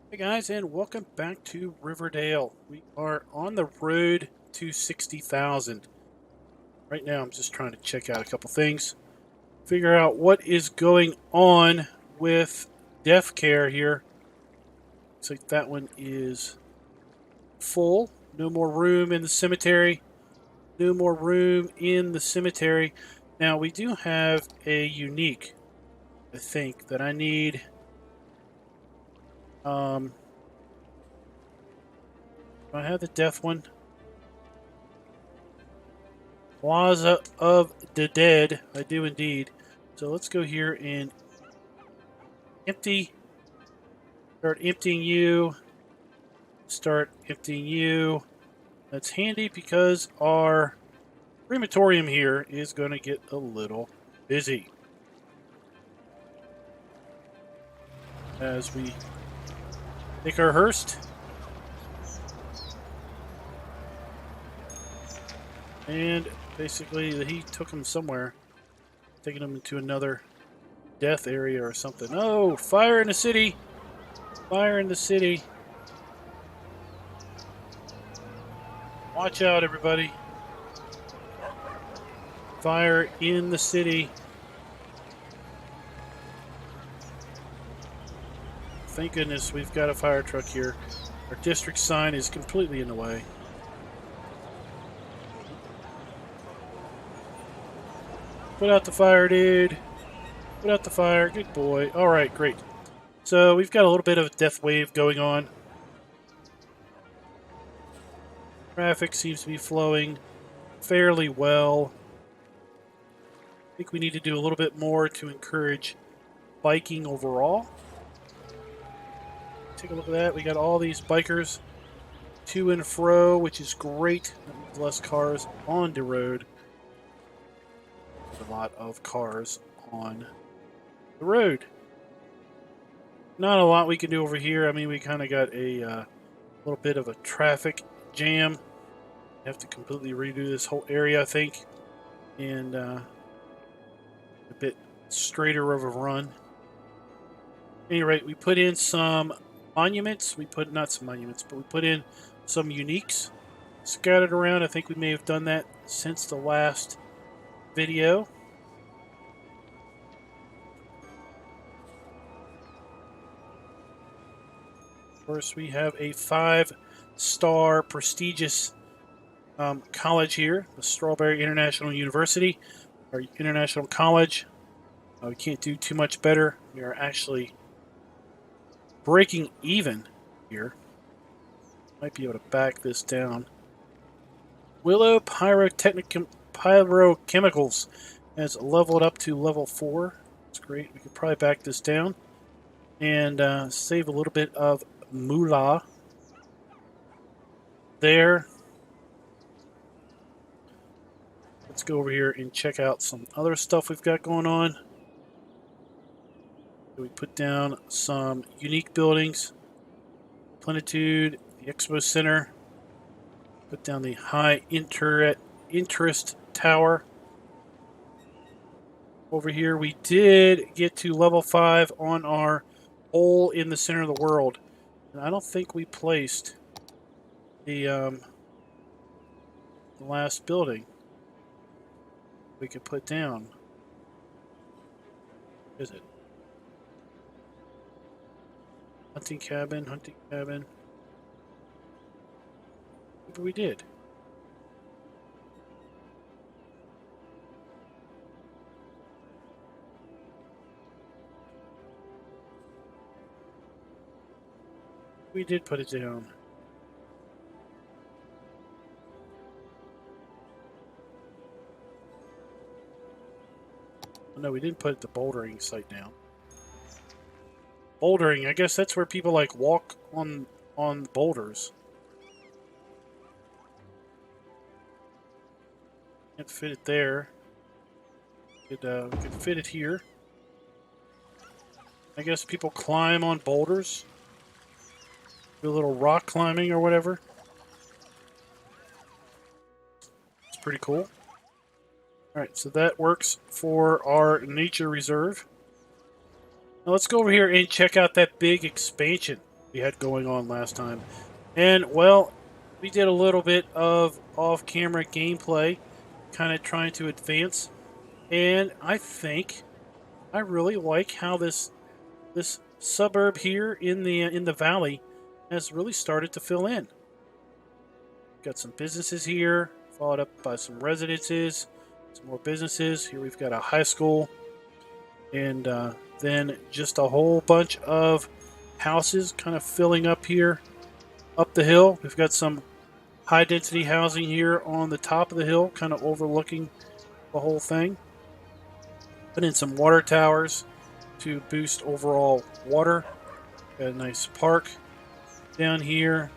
Hey guys, and welcome back to Riverdale. We are on the road to 60,000. Right now, I'm just trying to check out a couple things, figure out what is going on with death care here. Looks like that one is full. No more room in the cemetery. No more room in the cemetery. Now, we do have a unique, I think, that I need. Do I have the death one? Plaza of the Dead. I do indeed. So let's go here and empty. Start emptying you. Start emptying you. That's handy because our crematorium here is going to get a little busy. As we take our hearse. And basically, he took him somewhere. Taking him into another death area or something. Oh, fire in the city! Fire in the city. Watch out, everybody. Fire in the city. Thank goodness we've got a fire truck here. Our district sign is completely in the way. Put out the fire, dude. Put out the fire. Good boy. All right, great. So we've got a little bit of a death wave going on. Traffic seems to be flowing fairly well. I think we need to do a little bit more to encourage biking overall. Take a look at that. We got all these bikers to and fro, which is great. That means less cars on the road. A lot of cars on the road. Not a lot we can do over here. I mean, we kind of got a little bit of a traffic jam. We have to completely redo this whole area, I think, and a bit straighter of a run. At any rate, we put in some monuments. Not some monuments, but we put in some uniques scattered around. I think we may have done that since the last video. Of course, we have a 5-star prestigious college here, the Strawberry International University, or International College. We can't do too much better. We are actually breaking even here. Might be able to back this down. Willow Pyrochemicals has leveled up to level 4. That's great. We could probably back this down and save a little bit of moolah there. Let's go over here and check out some other stuff we've got going on. We put down some unique buildings. Plenitude, the Expo Center. Put down the high interest tower. Over here, we did get to level 5 on our hole in the center of the world. And I don't think we placed the last building we could put down. Is it? Hunting cabin. Maybe we did. We did put it down. Oh, no, we didn't put the bouldering site down. Bouldering, I guess that's where people like walk on boulders. Can't fit it there. We could fit it here. I guess people climb on boulders. Do a little rock climbing or whatever. It's pretty cool. Alright, so that works for our nature reserve. Now let's go over here and check out that big expansion we had going on last time. And, well, we did a little bit of off-camera gameplay, kind of trying to advance. And I think I really like how this suburb here in the valley has really started to fill in. Got some businesses here, followed up by some residences, some more businesses. Here we've got a high school, and then just a whole bunch of houses kind of filling up here up the hill. We've got some high density housing here on the top of the hill, kind of overlooking the whole thing. Put in some water towers to boost overall water. Got a nice park down here,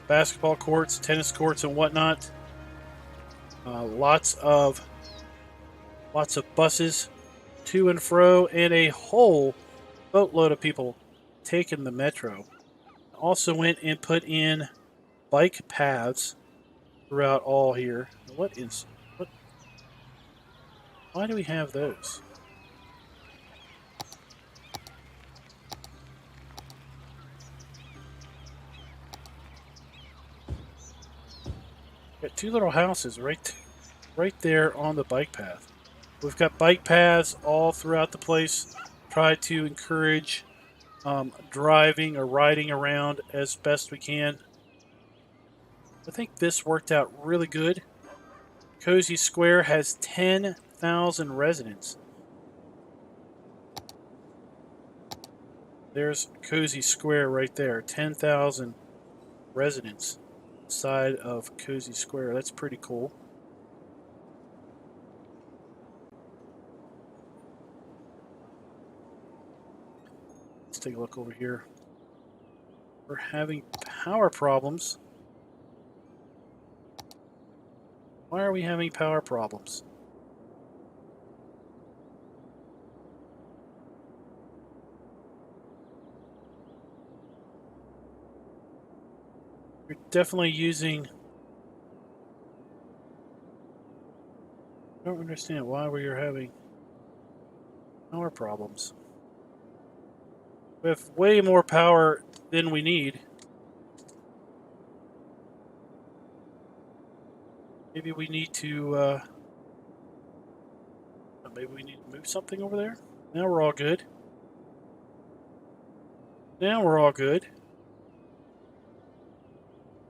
basketball courts, tennis courts, and whatnot. Lots of buses to and fro, and a whole boatload of people taking the metro. Also went and put in bike paths throughout all here. What? Why do we have those? Got two little houses right there on the bike path. We've got bike paths all throughout the place. Try to encourage driving or riding around as best we can. I think this worked out really good. Cozy Square has 10,000 residents. There's Cozy Square right there. 10,000 residents side of Cozy Square. That's pretty cool. Let's take a look over here. We're having power problems. Why are we having power problems? You're definitely using... I don't understand why we are having power problems. We have way more power than we need. Maybe we need to move something over there. Now we're all good. Now we're all good.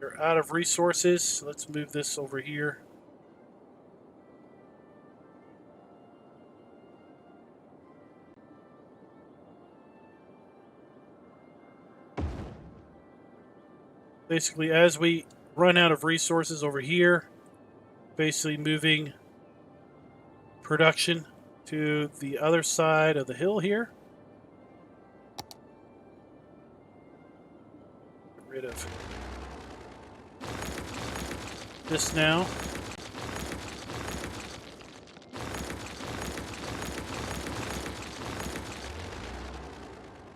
We're out of resources, so let's move this over here. Basically, as we run out of resources over here, basically moving production to the other side of the hill here. Get rid of this now.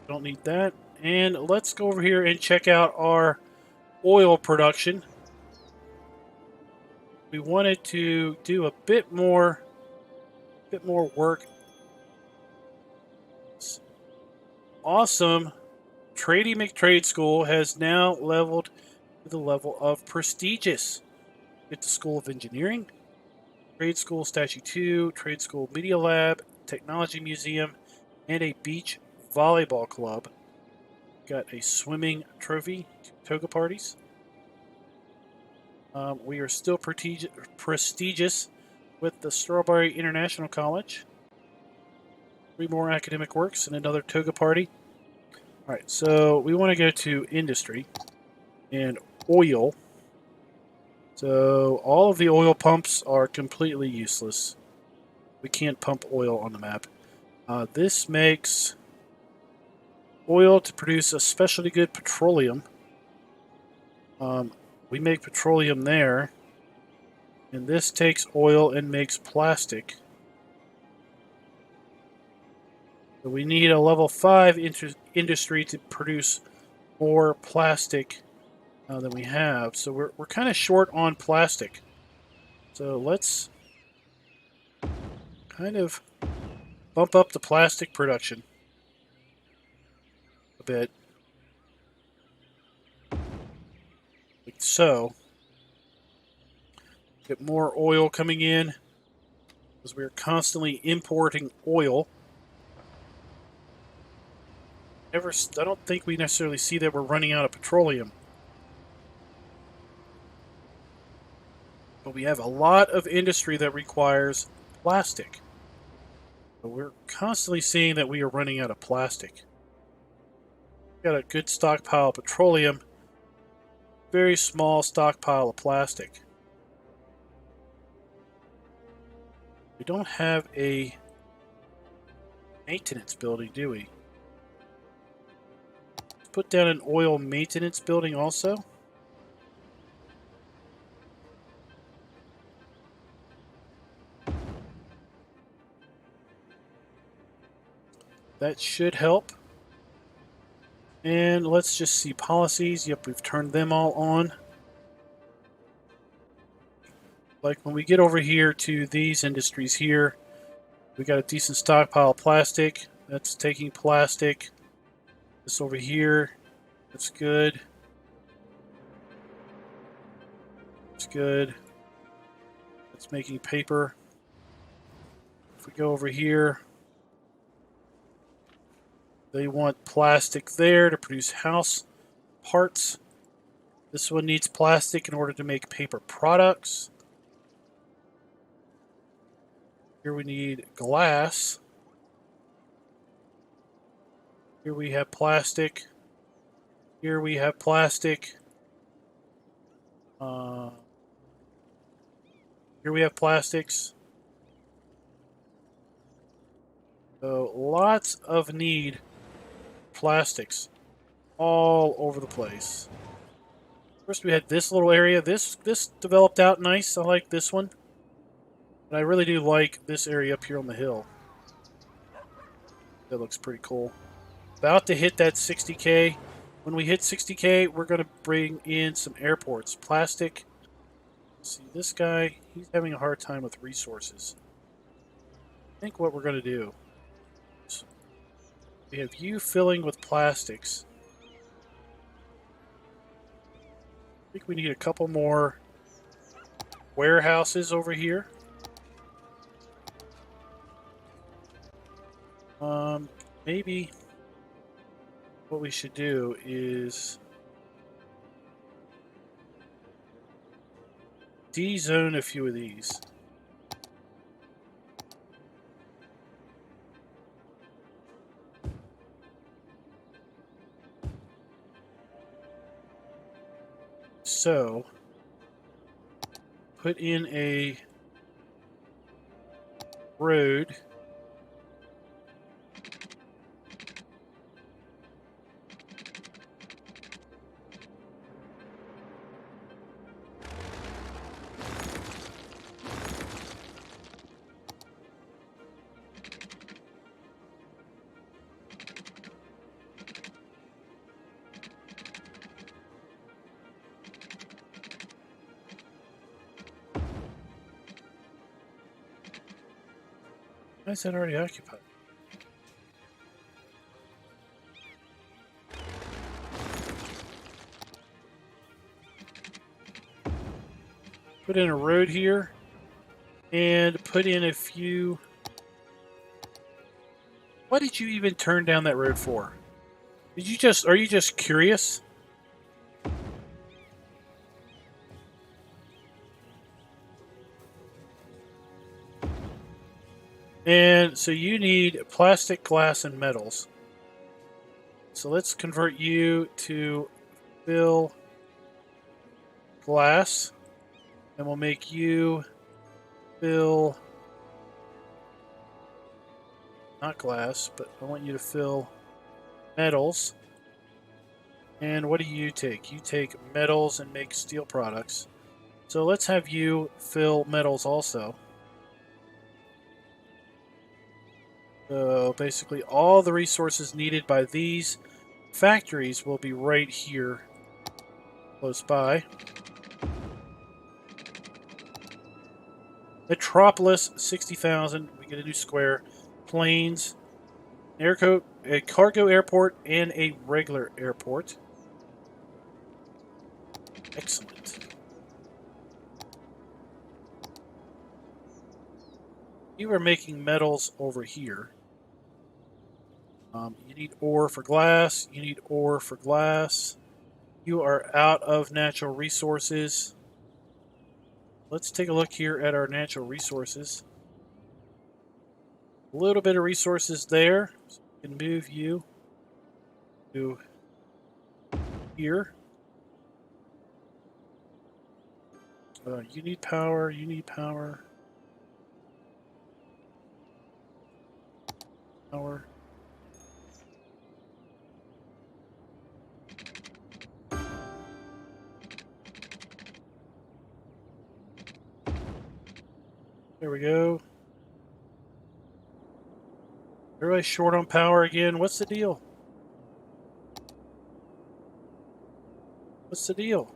Don't need that. And let's go over here and check out our oil production. We wanted to do a bit more work. Awesome. Trady McTrade School has now leveled to the level of prestigious. It's the School of Engineering, Trade School Statue 2, Trade School Media Lab, Technology Museum, and a beach volleyball club. Got a swimming trophy, 2 toga parties. We are still prestigious with the Strawberry International College. 3 more academic works and another toga party. All right, so we want to go to industry and oil. So all of the oil pumps are completely useless. We can't pump oil on the map. This makes oil to produce a specialty good, petroleum. We make petroleum there. And this takes oil and makes plastic. So we need a level 5 industry to produce more plastic than we have. So we're kind of short on plastic. So let's kind of bump up the plastic production a bit. so get more oil coming in because we're constantly importing oil. I don't think we necessarily see that we're running out of petroleum. But we have a lot of industry that requires plastic. So we're constantly seeing that we are running out of plastic. We've got a good stockpile of petroleum, very small stockpile of plastic. We don't have a maintenance building, do we? Let's put down an oil maintenance building also. That should help. And let's just see policies. Yep, we've turned them all on. Like when we get over here to these industries here, we got a decent stockpile of plastic. That's taking plastic. This over here, that's good. That's good. That's making paper. If we go over here, they want plastic there to produce house parts. This one needs plastic in order to make paper products. Here we need glass. Here we have plastic. Here we have plastic. Here we have plastics. So lots of need plastics all over the place. First we had this little area. This developed out nice. I like this one. But I really do like this area up here on the hill. That looks pretty cool. About to hit that 60K. When we hit 60K, we're going to bring in some airports. Plastic. See, this guy, he's having a hard time with resources. I think what we're going to do is we have you filling with plastics. I think we need a couple more warehouses over here. Maybe what we should do is de-zone a few of these. So, put in a road. Why is that already occupied? Put in a road here and put in a few. Why did you even turn down that road for? Are you just curious? And so you need plastic, glass, and metals. So let's convert you to fill glass. And we'll make you fill, not glass, but I want you to fill metals. And what do you take? You take metals and make steel products. So let's have you fill metals also. So basically all the resources needed by these factories will be right here close by. Metropolis, 60,000. We get a new square. Planes, a cargo airport, and a regular airport. Excellent. You are making metals over here. You need ore for glass. You need ore for glass. You are out of natural resources. Let's take a look here at our natural resources. A little bit of resources there. So we can move you to here. You need power. You need power. Power. There we go. Everybody short on power again. What's the deal? What's the deal?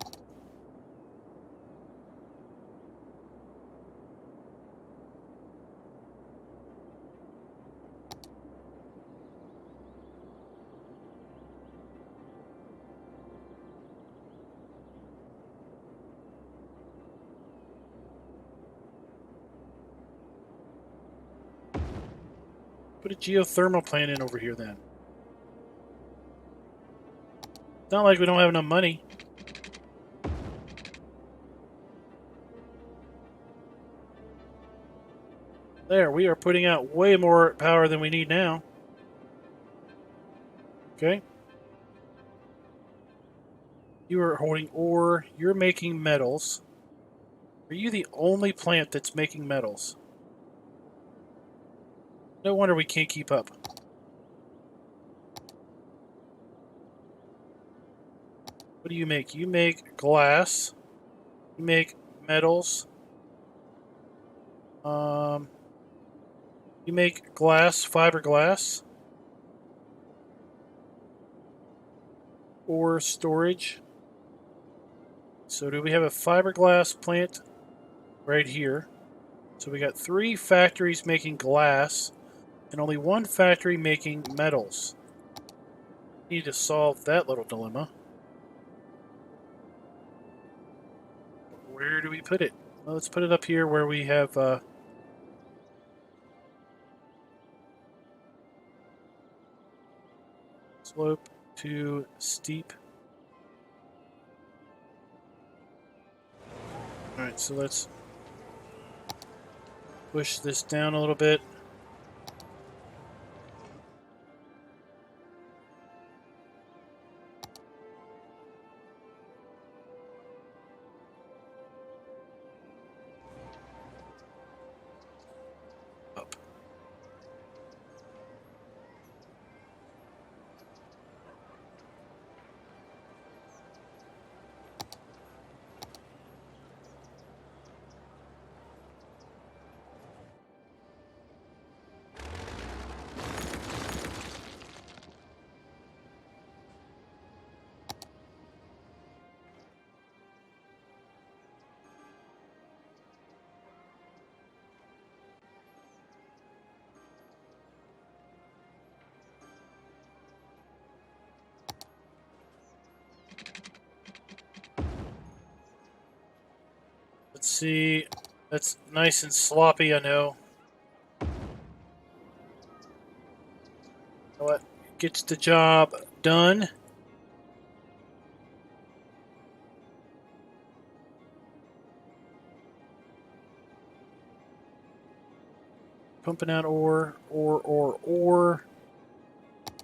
Put a geothermal plant in over here then. It's not like we don't have enough money. There, we are putting out way more power than we need now. Okay. You are holding ore. You're making metals. Are you the only plant that's making metals? No wonder we can't keep up. What do you make? You make glass. You make metals. You make glass, fiberglass. Ore storage. So do we have a fiberglass plant right here? So we got 3 factories making glass and only 1 factory making metals. We need to solve that little dilemma. Where do we put it? Well, let's put it up here where we have slope to steep. Alright, so let's push this down a little bit. Up. Let's see. That's nice and sloppy, I know. You know what? Gets the job done. Pumping out ore.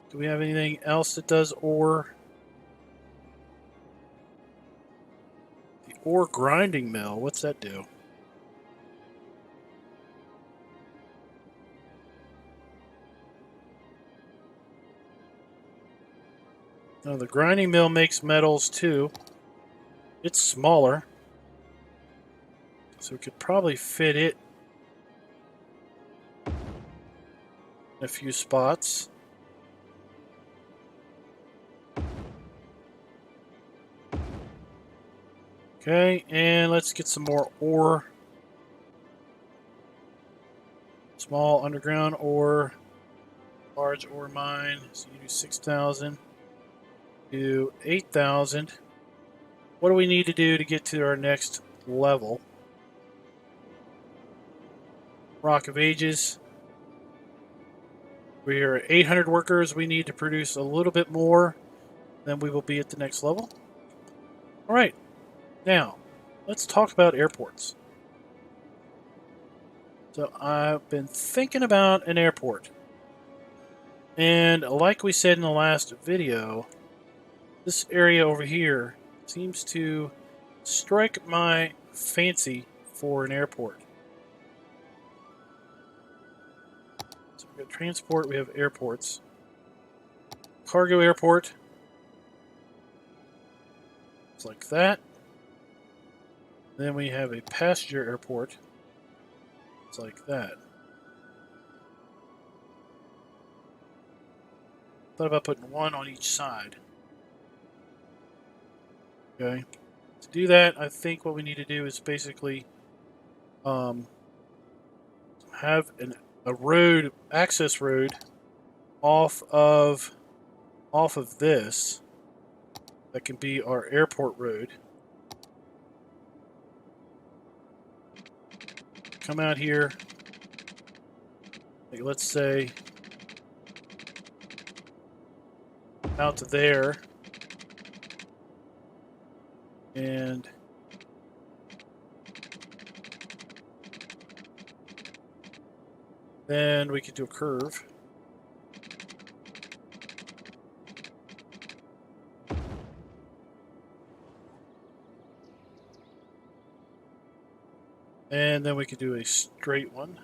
Do we have anything else that does ore? The ore grinding mill. What's that do? No, the grinding mill makes metals too. It's smaller. So we could probably fit it in a few spots. Okay, and let's get some more ore. Small underground ore. Large ore mine. So you do 6,000. Do 8,000. what do we need to do to get to our next level? Rock of Ages. We are 800 workers. We need to produce a little bit more, then we will be at the next level. All right, now let's talk about airports. So I've been thinking about an airport. And like we said in the last video, this area over here seems to strike my fancy for an airport. So we've got transport, we have airports. Cargo airport. It's like that. Then we have a passenger airport. It's like that. Thought about putting one on each side. Okay. To do that, I think what we need to do is basically have a road, access road, off of this. That can be our airport road. Come out here. Like, let's say out to there. And then we could do a curve. And then we could do a straight one.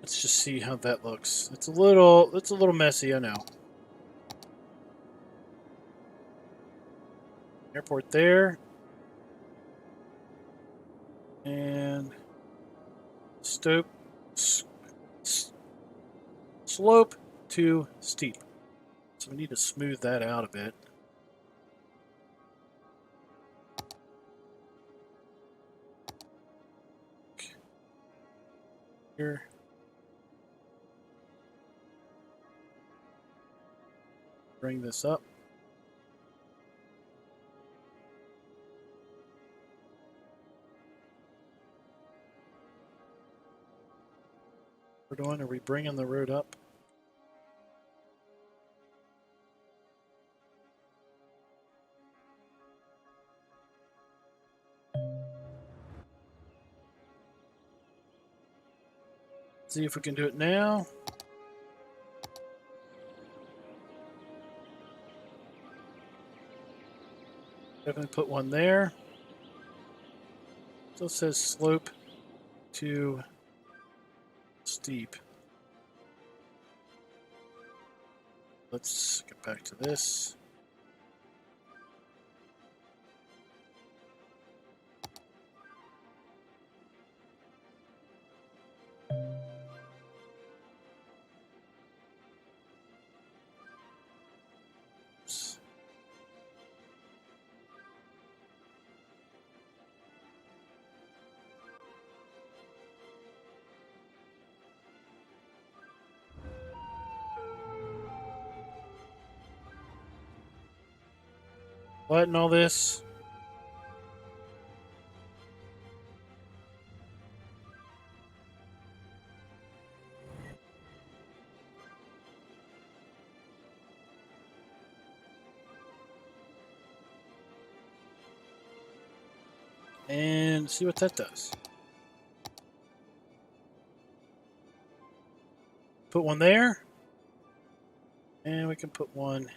Let's just see how that looks. It's a little messy, I know. Airport there. And slope to steep. So we need to smooth that out a bit. Here. Bring this up. We're doing, are we bringing the road up? See if we can do it now. Definitely put one there. Still says slope to steep. Let's get back to this. Oops. Flatten all this. And see what that does. Put one there. And we can put one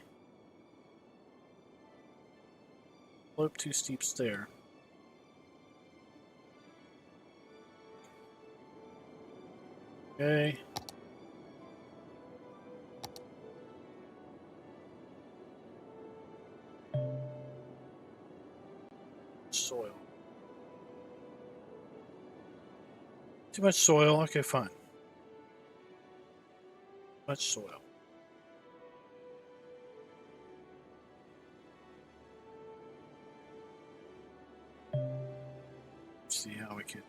slope to steeps there. Okay. Too much soil. Okay, fine. Much soil. Let's see how we can.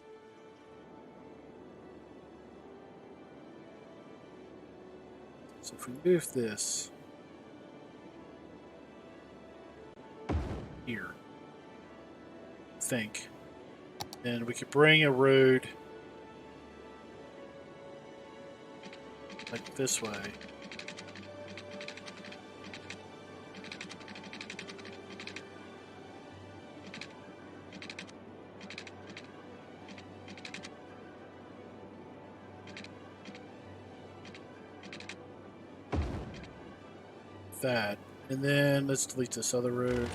So if we move this here, I think, then we could bring a road like this way. That, and then let's delete this other road.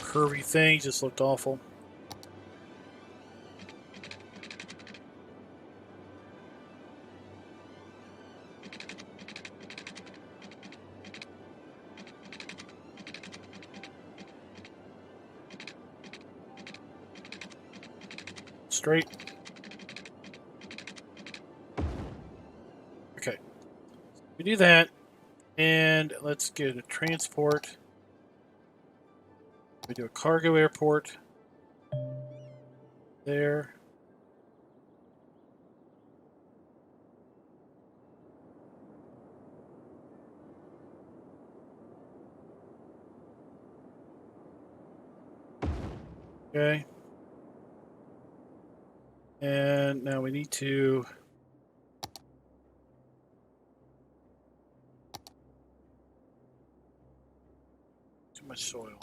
Curvy thing just looked awful. Straight. Okay. We do that, and let's get a transport. We do a cargo airport there. Okay. And now we need to too much soil.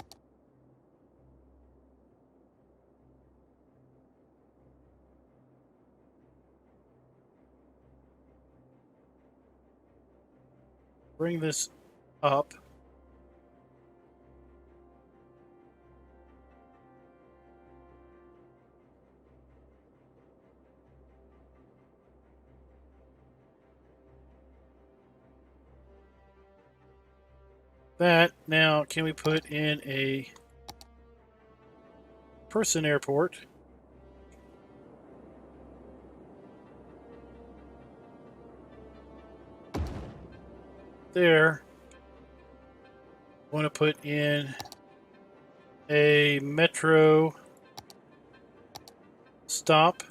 Bring this up. That. Now, can we put in a person airport? There. Want to put in a metro stop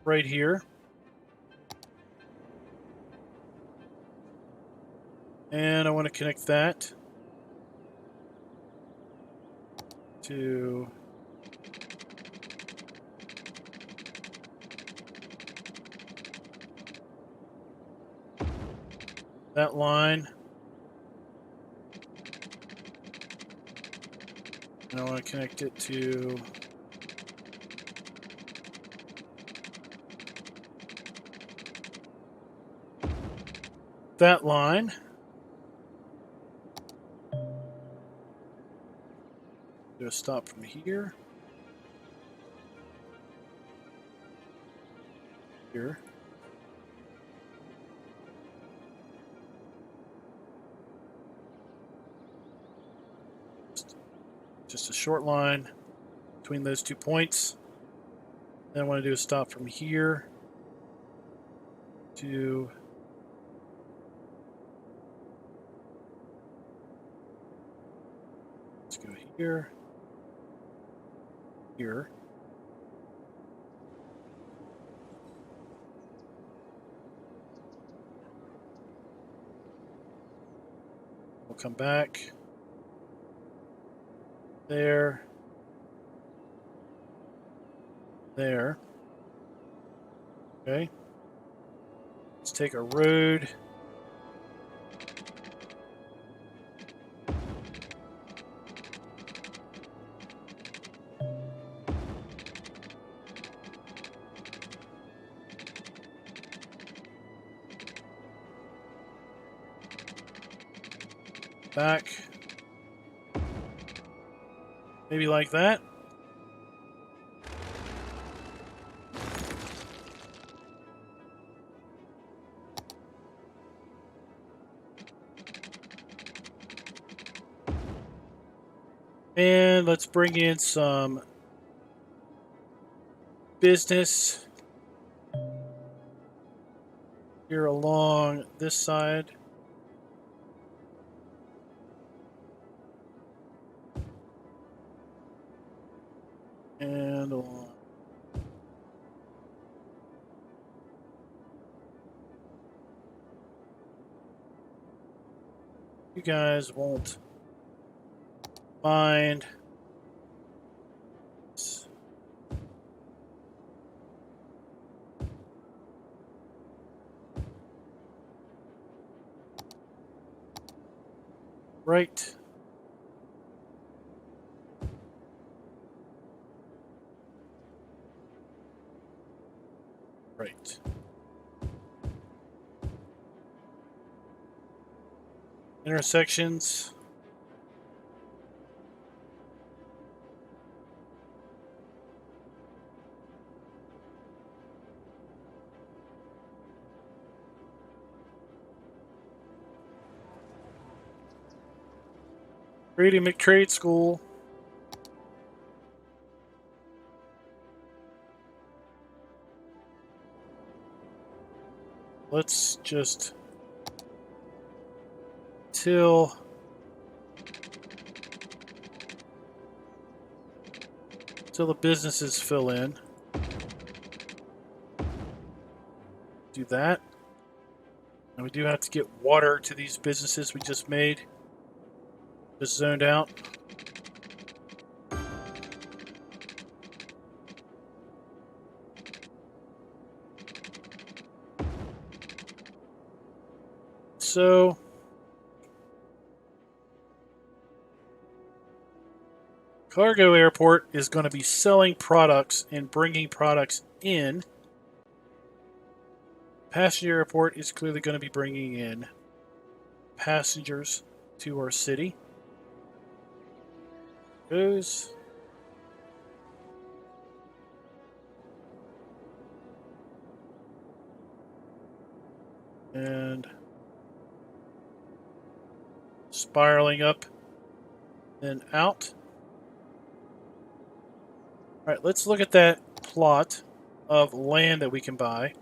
right here. And I want to connect that to that line. And I want to connect it to that line. Do a stop from here. Here. Just a short line between those 2 points. Then I want to do a stop from here to let's go here. Here. We'll come back. There. There. Okay. Let's take a road. Back. Maybe like that. And let's bring in some business here along this side. And along. You guys won't mind. Right. Right. Intersections. Grady McTrade School. Let's just till the businesses fill in. Do that. And we do have to get water to these businesses we just made. Just zoned out. So cargo airport is going to be selling products and bringing products in. Passenger airport is clearly going to be bringing in passengers to our city. Goes. And spiraling up and out. All right, let's look at that plot of land that we can buy.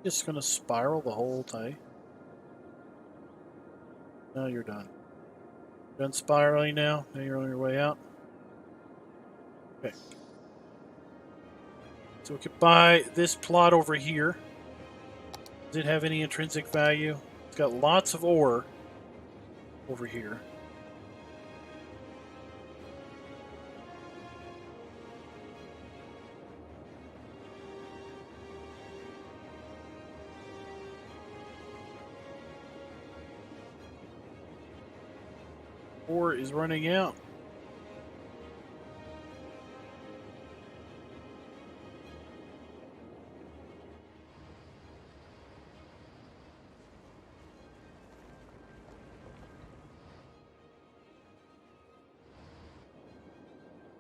Just going to spiral the whole time. Now you're done. Done spiraling now. Now you're on your way out. Okay. So we could buy this plot over here. Does it have any intrinsic value? It's got lots of ore over here. Ore is running out.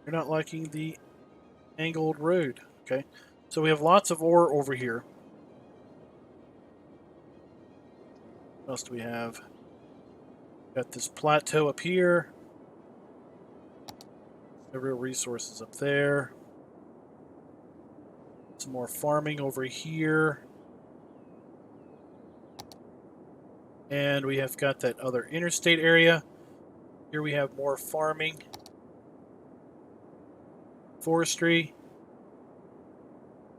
You're not liking the angled road. Okay. So we have lots of ore over here. What else do we have? Got this plateau up here. The real resources up there. Some more farming over here. And we have got that other interstate area. Here we have more farming. Forestry.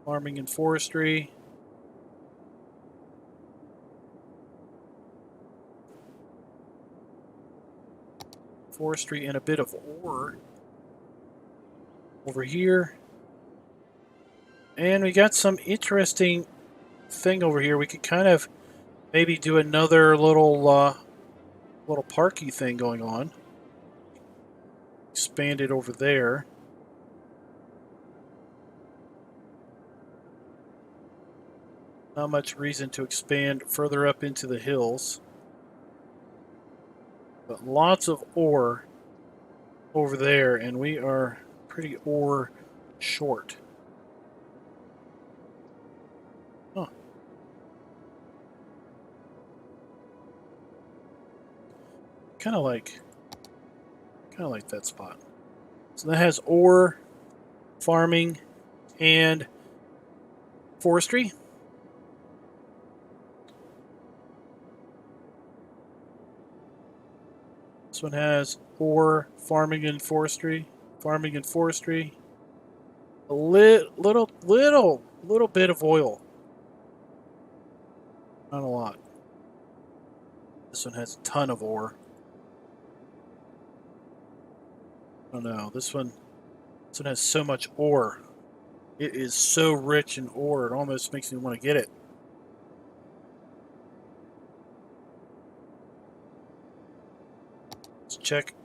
Farming and forestry. Forestry and a bit of ore over here. And we got some interesting thing over here. We could kind of maybe do another little parky thing going on. Expand it over there. Not much reason to expand further up into the hills. But lots of ore over there, and we are pretty ore short. Huh. Kind of like that spot. So that has ore, farming, and forestry. This one has ore, farming, and forestry. Farming and forestry. A little bit of oil. Not a lot. This one has a ton of ore. Oh no, this one has so much ore. It is so rich in ore, it almost makes me want to get it. Let's check.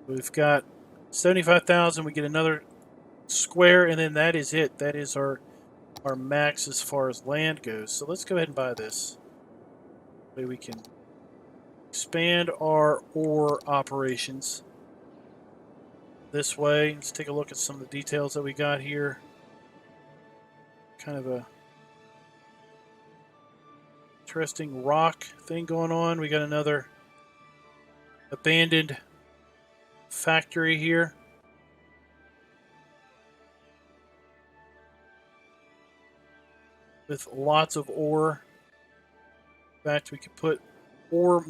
We've got 75,000. We get another square, and then that is it. That is our max as far as land goes. So let's go ahead and buy this. That way we can expand our ore operations this way. Let's take a look at some of the details that we got here. Kind of a interesting rock thing going on. We got another abandoned factory here. With lots of ore. In fact, we could put ore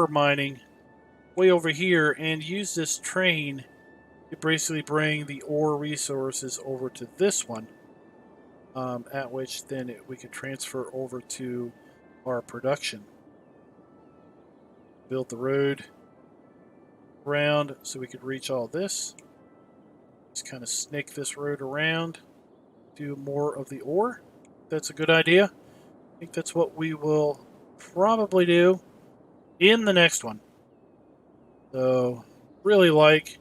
mining way over here and use this train to basically bring the ore resources over to this one. At which then we could transfer over to our production. Build the road around so we could reach all this. Just kind of snake this road around. Do more of the ore. That's a good idea. I think that's what we will probably do in the next one. So, really like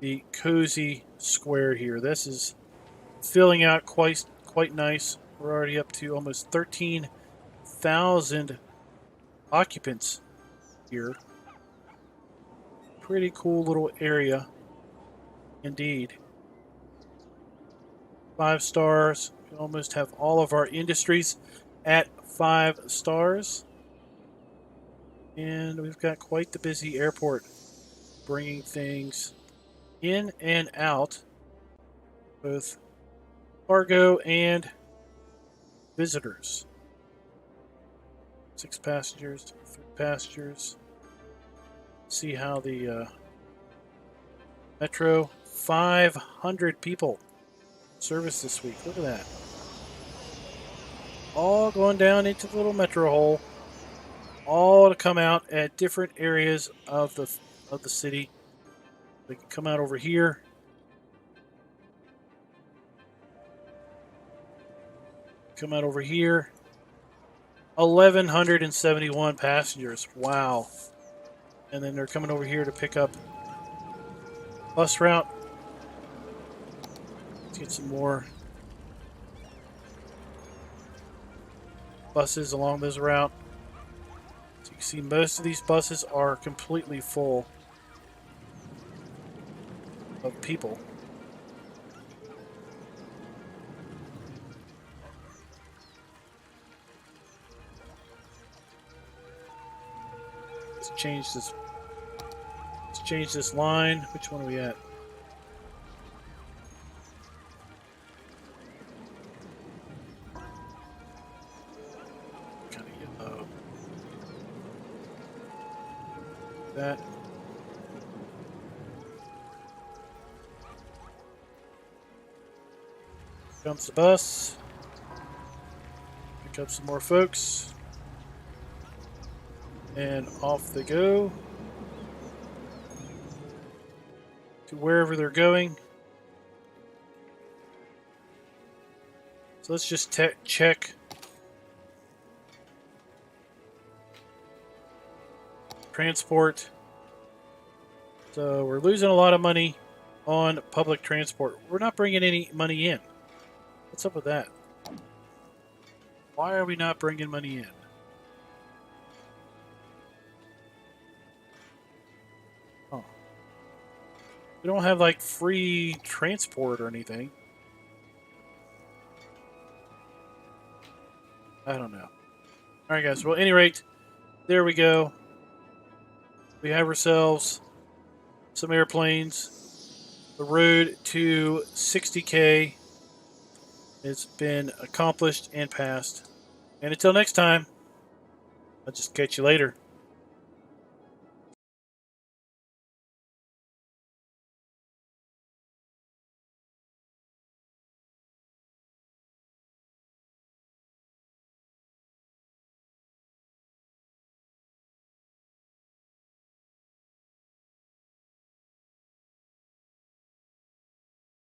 the cozy square here. This is filling out quite nice. We're already up to almost 13,000 occupants here. Pretty cool little area indeed. 5 stars. We almost have all of our industries at 5 stars. And we've got quite the busy airport, bringing things in and out, both cargo and visitors. 6 passengers, 3 passengers. See how the metro, 500 people service this week. Look at that. All going down into the little metro hole. All to come out at different areas of the city. They can come out over here. Come out over here. 1,171 passengers. Wow. And then they're coming over here to pick up bus route. Let's get some more buses along this route. So you can see most of these buses are completely full of people. Let's change this line. Which one are we at? Kind of yellow. That. Comes the bus. Pick up some more folks. And off they go. To wherever they're going. So let's just check. Transport. So we're losing a lot of money on public transport. We're not bringing any money in. What's up with that? Why are we not bringing money in? Oh. We don't have like free transport or anything. I don't know. Alright guys, well at any rate, There we go. We have ourselves some airplanes. The road to 60K has been accomplished and passed. And until next time, I'll just catch you later.